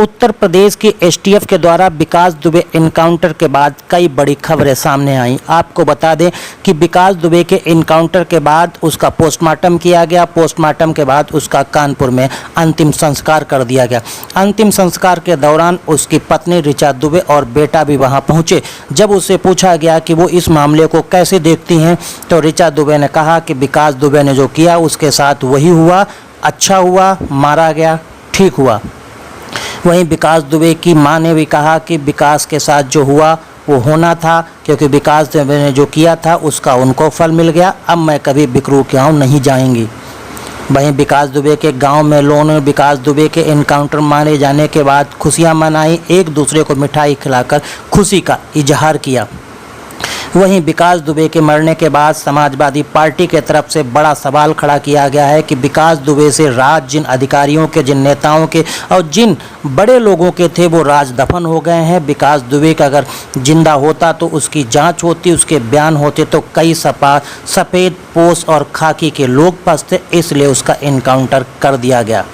उत्तर प्रदेश की एसटीएफ के द्वारा विकास दुबे एनकाउंटर के बाद कई बड़ी खबरें सामने आई। आपको बता दें कि विकास दुबे के एनकाउंटर के बाद उसका पोस्टमार्टम किया गया। पोस्टमार्टम के बाद उसका कानपुर में अंतिम संस्कार कर दिया गया। अंतिम संस्कार के दौरान उसकी पत्नी ऋचा दुबे और बेटा भी वहां पहुंचे। जब उससे पूछा गया कि वो इस मामले को कैसे देखती हैं, तो ऋचा दुबे ने कहा कि विकास दुबे ने जो किया उसके साथ वही हुआ, अच्छा हुआ, मारा गया, ठीक हुआ। वहीं विकास दुबे की मां ने भी कहा कि विकास के साथ जो हुआ वो होना था, क्योंकि विकास दुबे ने जो किया था उसका उनको फल मिल गया। अब मैं कभी बिकरू के गाँव नहीं जाएंगी। वहीं विकास दुबे के गांव में लोगों ने विकास दुबे के एनकाउंटर मारे जाने के बाद खुशियां मनाई, एक दूसरे को मिठाई खिलाकर खुशी का इजहार किया। वहीं विकास दुबे के मरने के बाद समाजवादी पार्टी के तरफ से बड़ा सवाल खड़ा किया गया है कि विकास दुबे से राज जिन अधिकारियों के, जिन नेताओं के और जिन बड़े लोगों के थे वो राज दफन हो गए हैं। विकास दुबे का अगर जिंदा होता तो उसकी जांच होती, उसके बयान होते तो कई सफ़ेद पोश और खाकी के लोग फंसते, इसलिए उसका एनकाउंटर कर दिया गया।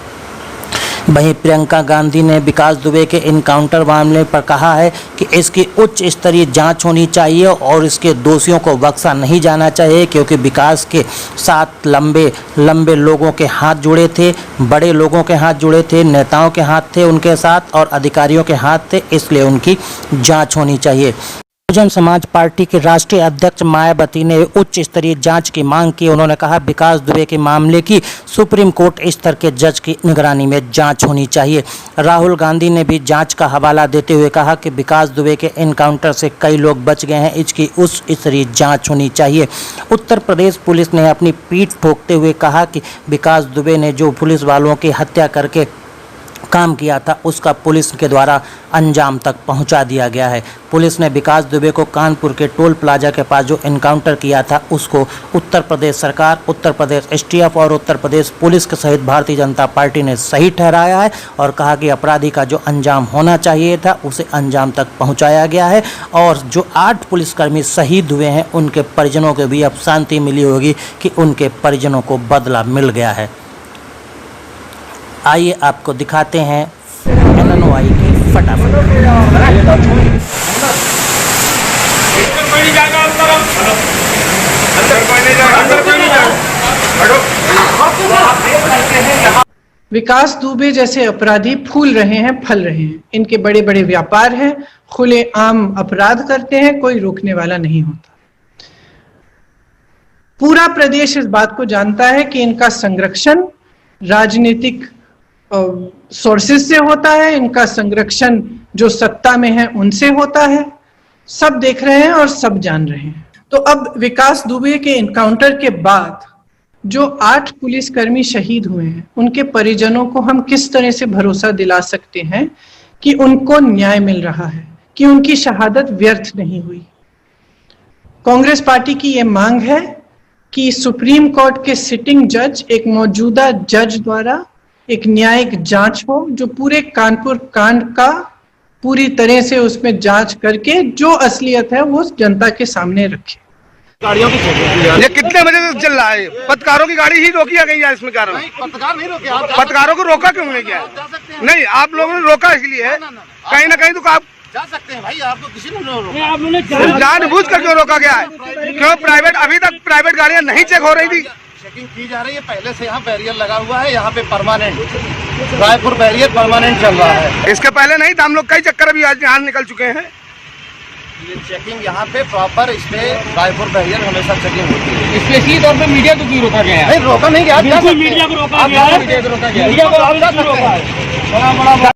वहीं प्रियंका गांधी ने विकास दुबे के एनकाउंटर मामले पर कहा है कि इसकी उच्च स्तरीय जांच होनी चाहिए और इसके दोषियों को बख्शा नहीं जाना चाहिए, क्योंकि विकास के साथ लंबे लोगों के हाथ जुड़े थे, बड़े लोगों के हाथ जुड़े थे, नेताओं के हाथ थे उनके साथ और अधिकारियों के हाथ थे, इसलिए उनकी जांच होनी चाहिए। बहुजन समाज पार्टी के राष्ट्रीय अध्यक्ष मायावती ने उच्च स्तरीय जांच की मांग की। उन्होंने कहा विकास दुबे के मामले की सुप्रीम कोर्ट स्तर के जज की निगरानी में जांच होनी चाहिए। राहुल गांधी ने भी जांच का हवाला देते हुए कहा कि विकास दुबे के एनकाउंटर से कई लोग बच गए हैं, इसकी उच्च स्तरीय जांच होनी चाहिए। उत्तर प्रदेश पुलिस ने अपनी पीठ ठोकते हुए कहा कि विकास दुबे ने जो पुलिस वालों की हत्या करके काम किया था उसका पुलिस के द्वारा अंजाम तक पहुंचा दिया गया है। पुलिस ने विकास दुबे को कानपुर के टोल प्लाजा के पास जो एनकाउंटर किया था उसको उत्तर प्रदेश सरकार, उत्तर प्रदेश एसटीएफ और उत्तर प्रदेश पुलिस के सहित भारतीय जनता पार्टी ने सही ठहराया है और कहा कि अपराधी का जो अंजाम होना चाहिए था उसे अंजाम तक पहुंचाया गया है। और जो 8 पुलिसकर्मी शहीद हुए हैं उनके परिजनों को भी अब शांति मिली होगी कि उनके परिजनों को बदला मिल गया है। आइए आपको दिखाते हैं NNOI के फटाफट। विकास दुबे जैसे अपराधी फूल रहे हैं, फल रहे हैं। इनके बड़े बड़े व्यापार हैं, खुले आम अपराध करते हैं, कोई रोकने वाला नहीं होता। पूरा प्रदेश इस बात को जानता है कि इनका संरक्षण राजनीतिक सोर्सेस से होता है, इनका संरक्षण जो सत्ता में है उनसे होता है। सब देख रहे हैं और सब जान रहे हैं। तो अब विकास दुबे के एनकाउंटर के बाद जो 8 पुलिसकर्मी शहीद हुए हैं उनके परिजनों को हम किस तरह से भरोसा दिला सकते हैं कि उनको न्याय मिल रहा है, कि उनकी शहादत व्यर्थ नहीं हुई। कांग्रेस पार्टी की यह मांग है कि सुप्रीम कोर्ट के सिटिंग जज, एक मौजूदा जज द्वारा एक न्यायिक जांच हो, जो पूरे कानपुर कांड का पूरी तरह से उसमें जांच करके जो असलियत है वो जनता के सामने रखे। गाड़ियों की ये कितने बजे से चल रहा है? पत्रकारों की गाड़ी ही रोकी गई है इसमें कारण? पत्रकार नहीं रोके। पत्रकारों को रोका क्यों नहीं गया? नहीं, आप लोगों ने रोका इसलिए है, कहीं ना कहीं तो आप जा सकते हैं भाई, आपको किसी ने रोका? जानबूझ कर क्यों रोका गया है? क्यों प्राइवेट, अभी तक प्राइवेट गाड़ियां नहीं चेक हो रही थी? चेकिंग की जा रही है, पहले से यहाँ बैरियर लगा हुआ है, यहाँ पे परमानेंट रायपुर बैरियर परमानेंट चल रहा है। इसके पहले नहीं था, हम लोग कई चक्कर अभी आज यहाँ निकल चुके हैं। ये चेकिंग यहाँ पे प्रॉपर, इस पे रायपुर बैरियर हमेशा चेकिंग होती है। स्पेशली तौर पे मीडिया को क्यों रोका गया है? नहीं, रोका नहीं गया, बिल्कुल मीडिया को रोका गया है। मीडिया को रोका गया है। मीडिया को रोका है। बड़ा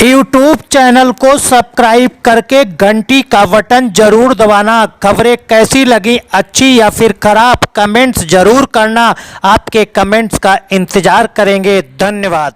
यूट्यूब चैनल को सब्सक्राइब करके घंटी का बटन जरूर दबाना। खबरें कैसी लगी, अच्छी या फिर खराब, कमेंट्स जरूर करना। आपके कमेंट्स का इंतजार करेंगे। धन्यवाद।